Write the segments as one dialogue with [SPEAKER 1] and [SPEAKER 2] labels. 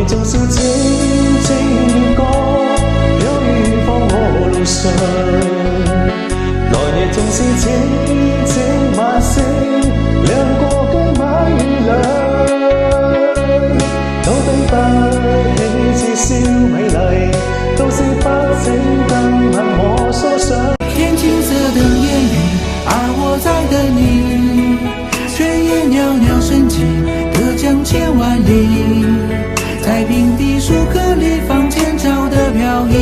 [SPEAKER 1] 總是靜靜過，飄於放我路上。來夜總是靜靜晚星，亮過嘅晚月亮。都對不起至少美麗，都是不整更恨我所想。
[SPEAKER 2] 天青色等煙雨，而我在等你，卻也裊裊升起，隔江千萬里。在平地樹顆里放前朝的飄逸，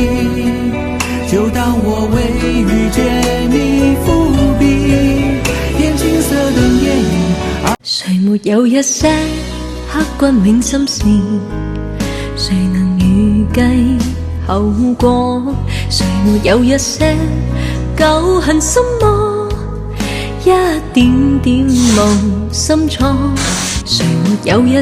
[SPEAKER 2] 就當我為遇見你伏筆。天青色等煙雨，
[SPEAKER 3] 誰沒有一些刻骨銘心事？誰能預計後果？誰沒有一些舊恨心魔？一點點無心錯，誰沒有一